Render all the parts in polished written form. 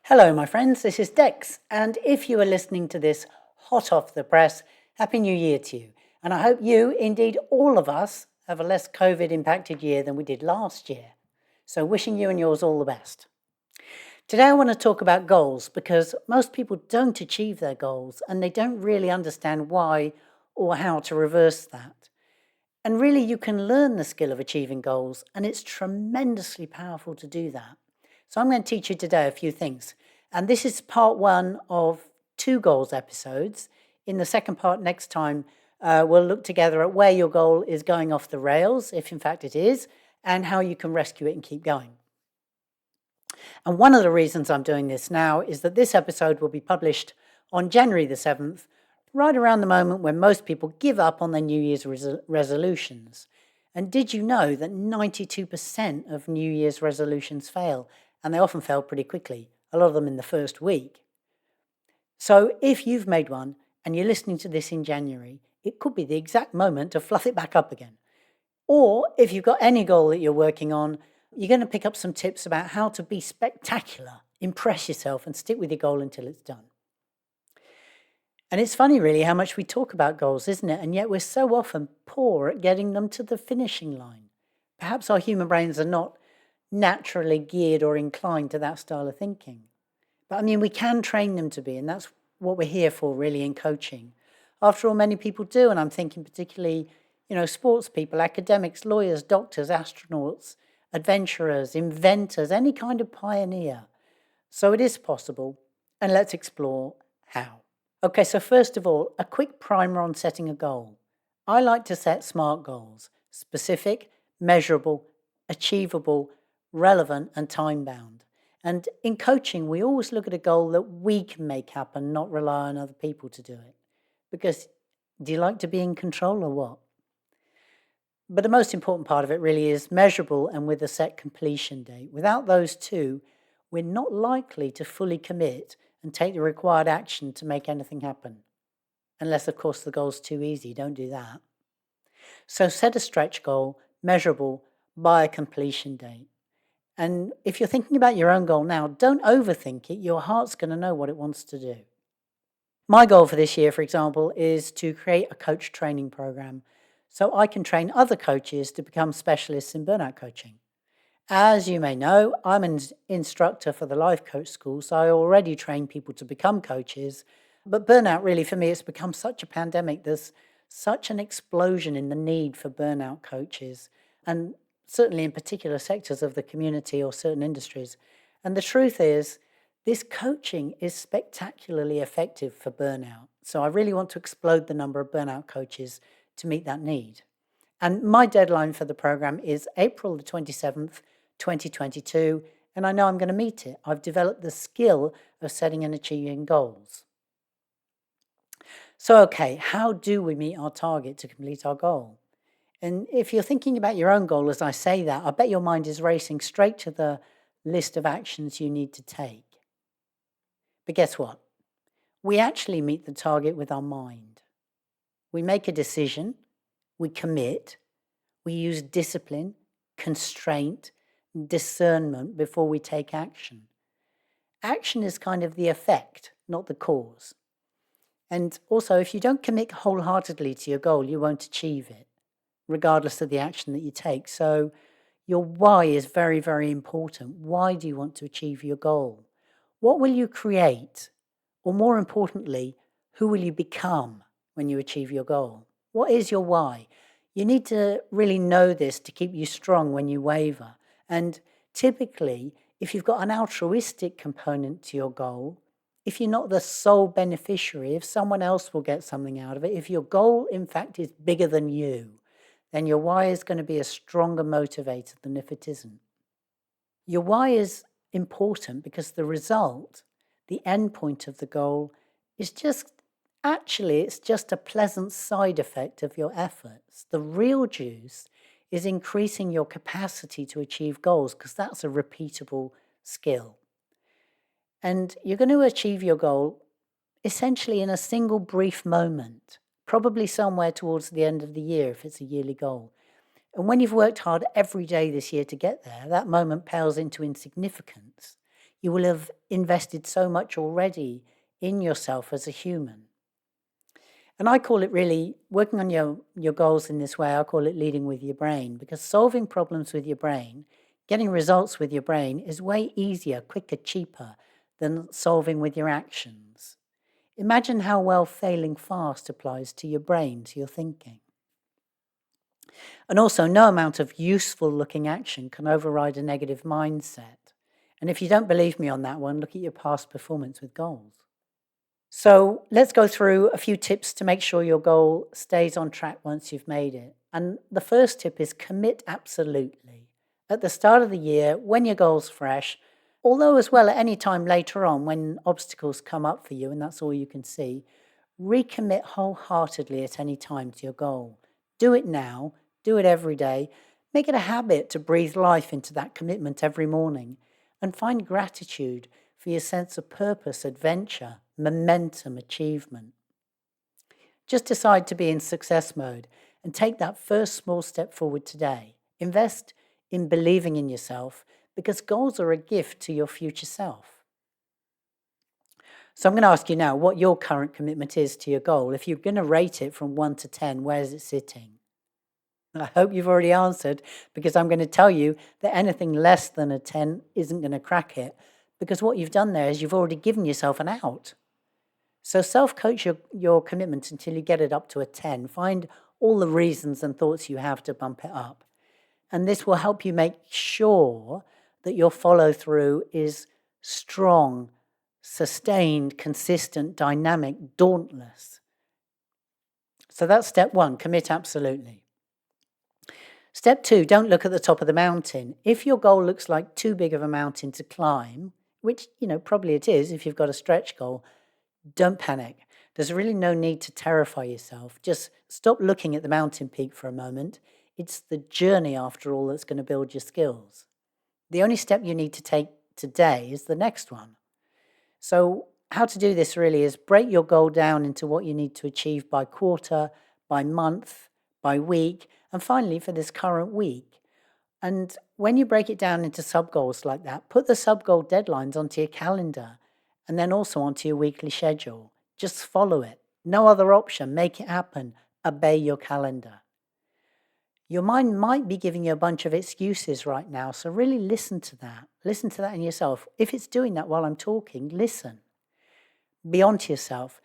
Hello, my friends, this is Dex, and if you are listening to this hot off the press, Happy New Year to you. And I hope you, indeed all of us, have a less COVID impacted year than we did last year. So wishing you and yours all the best. Today I want to talk about goals because most people don't achieve their goals and they don't really understand why or how to reverse that. And really you can learn the skill of achieving goals, and it's tremendously powerful to do that. So I'm going to teach you today a few things. And this is part one of 2 goals episodes. In the second part next time, we'll look together at where your goal is going off the rails, if in fact it is, and how you can rescue it and keep going. And one of the reasons I'm doing this now is that this episode will be published on January the 7th, right around the moment when most people give up on their New Year's resolutions. And did you know that 92% of New Year's resolutions fail? And they often fail pretty quickly, a lot of them in the first week. So if you've made one and you're listening to this in January, it could be the exact moment to fluff it back up again. Or if you've got any goal that you're working on, you're going to pick up some tips about how to be spectacular, impress yourself, and stick with your goal until it's done. And it's funny, really, how much we talk about goals, isn't it? And yet we're so often poor at getting them to the finishing line. Perhaps our human brains are not naturally geared or inclined to that style of thinking. But I mean, we can train them to be, and that's what we're here for, really, in coaching. After all, many people do, and I'm thinking particularly, sports people, academics, lawyers, doctors, astronauts, adventurers, inventors, any kind of pioneer. So it is possible, and let's explore how. Okay, so first of all, a quick primer on setting a goal. I like to set SMART goals: specific, measurable, achievable, relevant, and time-bound. And in coaching, we always look at a goal that we can make happen, not rely on other people to do it. Because do you like to be in control or what? But the most important part of it really is measurable and with a set completion date. Without those two, we're not likely to fully commit and take the required action to make anything happen. Unless, of course, the goal's too easy. Don't do that. So set a stretch goal, measurable, by a completion date. And if you're thinking about your own goal now, don't overthink it. Your heart's going to know what it wants to do. My goal for this year, for example, is to create a coach training program so I can train other coaches to become specialists in burnout coaching. As you may know, I'm an instructor for the Life Coach School, so I already train people to become coaches. But burnout, really, for me, it's become such a pandemic. There's such an explosion in the need for burnout coaches, and certainly in particular sectors of the community or certain industries. And the truth is, this coaching is spectacularly effective for burnout. So I really want to explode the number of burnout coaches to meet that need. And my deadline for the program is April the 27th, 2022, and I know I'm going to meet it. I've developed the skill of setting and achieving goals. So, okay, how do we meet our target to complete our goal? And if you're thinking about your own goal as I say that, I bet your mind is racing straight to the list of actions you need to take. But guess what? We actually meet the target with our mind. We make a decision, we commit, we use discipline, constraint, discernment before we take action. Action is kind of the effect, not the cause. And also, if you don't commit wholeheartedly to your goal, you won't achieve it, regardless of the action that you take. So your why is very, very important. Why do you want to achieve your goal? What will you create? Or more importantly, who will you become when you achieve your goal? What is your why? You need to really know this to keep you strong when you waver. And typically, if you've got an altruistic component to your goal, if you're not the sole beneficiary, if someone else will get something out of it, if your goal, in fact, is bigger than you, then your why is going to be a stronger motivator than if it isn't. Your why is important because the result, the end point of the goal, is it's just a pleasant side effect of your efforts. The real juice is increasing your capacity to achieve goals because that's a repeatable skill. And you're going to achieve your goal essentially in a single brief moment, probably somewhere towards the end of the year if it's a yearly goal. And when you've worked hard every day this year to get there, that moment pales into insignificance. You will have invested so much already in yourself as a human. And I call it really working on your goals in this way. I call it leading with your brain, because solving problems with your brain, getting results with your brain is way easier, quicker, cheaper than solving with your actions. Imagine how well failing fast applies to your brain, to your thinking. And also, no amount of useful looking action can override a negative mindset. And if you don't believe me on that one, look at your past performance with goals. So let's go through a few tips to make sure your goal stays on track once you've made it. And the first tip is commit absolutely. At the start of the year, when your goal's fresh, although as well at any time later on when obstacles come up for you and that's all you can see, recommit wholeheartedly at any time to your goal. Do it now, do it every day. Make it a habit to breathe life into that commitment every morning and find gratitude for your sense of purpose, adventure, momentum, achievement. Just decide to be in success mode and take that first small step forward today. Invest in believing in yourself because goals are a gift to your future self. So I'm going to ask you now what your current commitment is to your goal. If you're going to rate it from 1 to 10, where is it sitting? And I hope you've already answered, because I'm going to tell you that anything less than a 10 isn't going to crack it, because what you've done there is you've already given yourself an out. So self-coach your commitment until you get it up to a 10. Find all the reasons and thoughts you have to bump it up. And this will help you make sure that your follow-through is strong, sustained, consistent, dynamic, dauntless. So that's step 1, commit absolutely. Step 2, don't look at the top of the mountain. If your goal looks like too big of a mountain to climb, which, probably it is if you've got a stretch goal, don't panic. There's really no need to terrify yourself. Just stop looking at the mountain peak for a moment. It's the journey, after all, that's going to build your skills. The only step you need to take today is the next one. So how to do this really is break your goal down into what you need to achieve by quarter, by month, by week, and finally for this current week. And when you break it down into sub-goals like that, put the sub-goal deadlines onto your calendar and then also onto your weekly schedule. Just follow it. No other option. Make it happen. Obey your calendar. Your mind might be giving you a bunch of excuses right now, so really listen to that. Listen to that in yourself. If it's doing that while I'm talking, listen. Be onto yourself,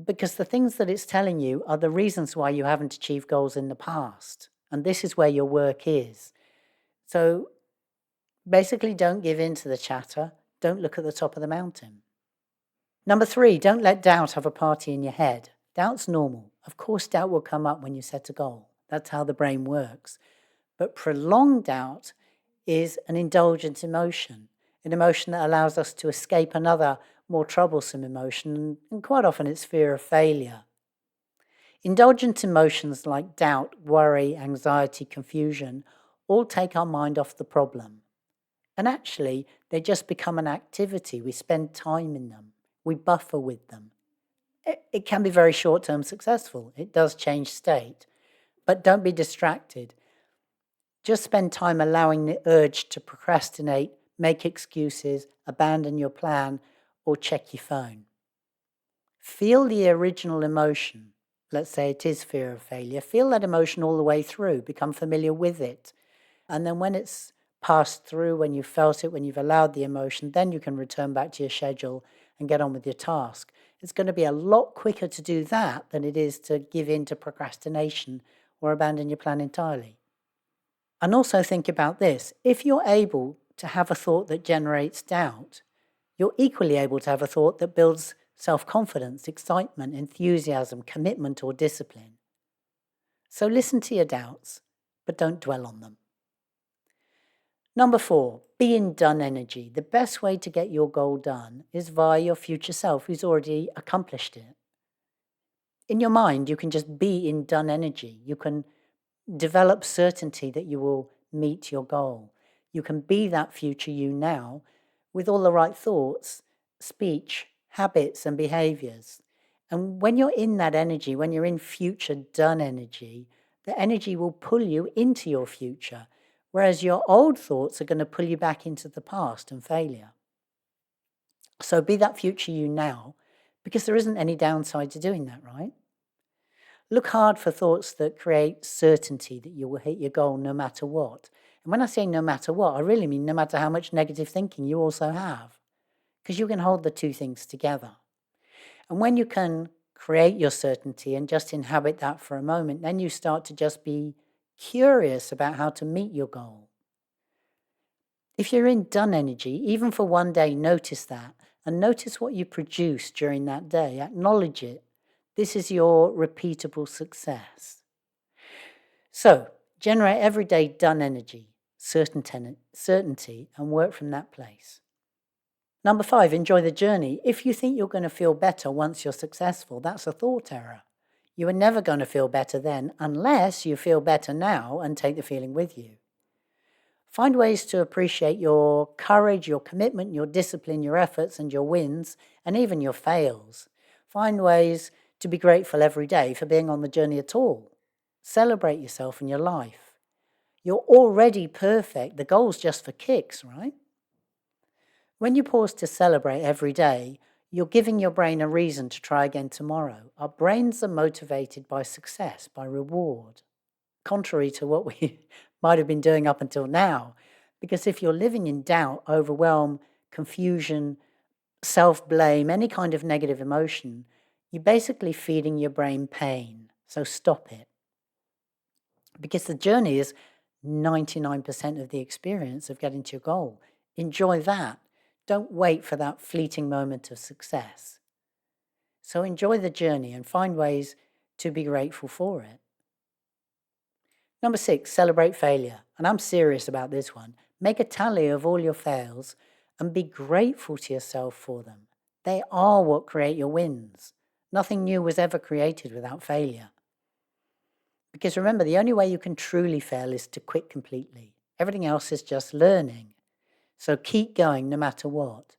because the things that it's telling you are the reasons why you haven't achieved goals in the past. And this is where your work is. So basically, don't give in to the chatter. Don't look at the top of the mountain. Number 3, don't let doubt have a party in your head. Doubt's normal. Of course, doubt will come up when you set a goal. That's how the brain works. But prolonged doubt is an indulgent emotion, an emotion that allows us to escape another more troublesome emotion, and quite often it's fear of failure. Indulgent emotions like doubt, worry, anxiety, confusion all take our mind off the problem. And actually, they just become an activity. We spend time in them. We buffer with them. It can be very short-term successful. It does change state. But don't be distracted. Just spend time allowing the urge to procrastinate, make excuses, abandon your plan, or check your phone. Feel the original emotion. Let's say it is fear of failure. Feel that emotion all the way through. Become familiar with it. And then when it's passed through, when you've felt it, when you've allowed the emotion, then you can return back to your schedule and get on with your task. It's going to be a lot quicker to do that than it is to give in to procrastination or abandon your plan entirely. And also think about this. If you're able to have a thought that generates doubt, you're equally able to have a thought that builds self-confidence, excitement, enthusiasm, commitment, or discipline. So listen to your doubts, but don't dwell on them. Number 4, be in done energy. The best way to get your goal done is via your future self who's already accomplished it. In your mind, you can just be in done energy. You can develop certainty that you will meet your goal. You can be that future you now with all the right thoughts, speech, habits, and behaviors. And when you're in that energy, when you're in future done energy, the energy will pull you into your future, whereas your old thoughts are going to pull you back into the past and failure. So be that future you now, because there isn't any downside to doing that, right? Look hard for thoughts that create certainty that you will hit your goal no matter what. And when I say no matter what, I really mean no matter how much negative thinking you also have, because you can hold the two things together. And when you can create your certainty and just inhabit that for a moment, then you start to just be curious about how to meet your goal. If you're in done energy, even for one day, notice that and notice what you produce during that day. Acknowledge it. This is your repeatable success. So, generate everyday done energy, certainty, and work from that place. Number 5, enjoy the journey. If you think you're going to feel better once you're successful, that's a thought error. You are never going to feel better then unless you feel better now and take the feeling with you. Find ways to appreciate your courage, your commitment, your discipline, your efforts and your wins, and even your fails. Find ways to be grateful every day for being on the journey at all. Celebrate yourself and your life. You're already perfect. The goal's just for kicks, right? When you pause to celebrate every day, you're giving your brain a reason to try again tomorrow. Our brains are motivated by success, by reward, contrary to what we might have been doing up until now. Because if you're living in doubt, overwhelm, confusion, self-blame, any kind of negative emotion, you're basically feeding your brain pain. So stop it. Because the journey is 99% of the experience of getting to your goal. Enjoy that. Don't wait for that fleeting moment of success. So enjoy the journey and find ways to be grateful for it. Number 6, celebrate failure. And I'm serious about this one. Make a tally of all your fails and be grateful to yourself for them. They are what create your wins. Nothing new was ever created without failure. Because remember, the only way you can truly fail is to quit completely. Everything else is just learning. So keep going no matter what.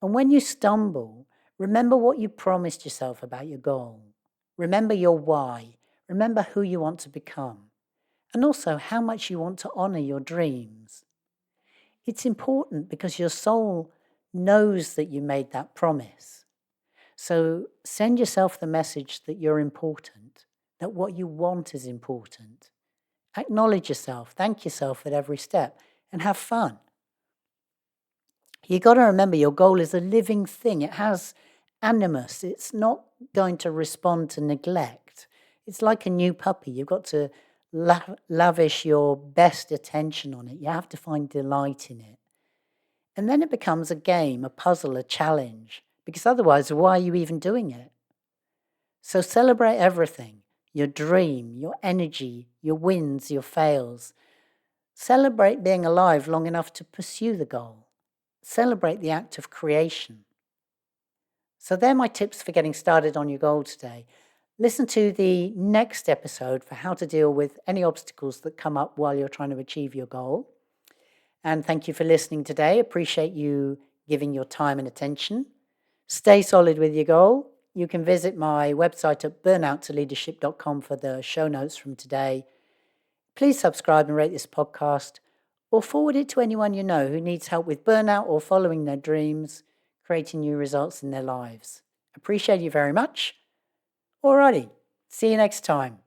And when you stumble, remember what you promised yourself about your goal. Remember your why. Remember who you want to become. And also how much you want to honor your dreams. It's important because your soul knows that you made that promise. So send yourself the message that you're important, that what you want is important. Acknowledge yourself, thank yourself at every step, and have fun. You got to remember your goal is a living thing. It has animus. It's not going to respond to neglect. It's like a new puppy. You've got to lavish your best attention on it. You have to find delight in it. And then it becomes a game, a puzzle, a challenge, because otherwise, why are you even doing it? So celebrate everything, your dream, your energy, your wins, your fails. Celebrate being alive long enough to pursue the goal. Celebrate the act of creation. So they're my tips for getting started on your goal today. Listen to the next episode for how to deal with any obstacles that come up while you're trying to achieve your goal. And thank you for listening today. Appreciate you giving your time and attention. Stay solid with your goal. You can visit my website at burnouttoleadership.com for the show notes from today. Please subscribe and rate this podcast, or forward it to anyone you know who needs help with burnout or following their dreams, creating new results in their lives. Appreciate you very much. Alrighty, see you next time.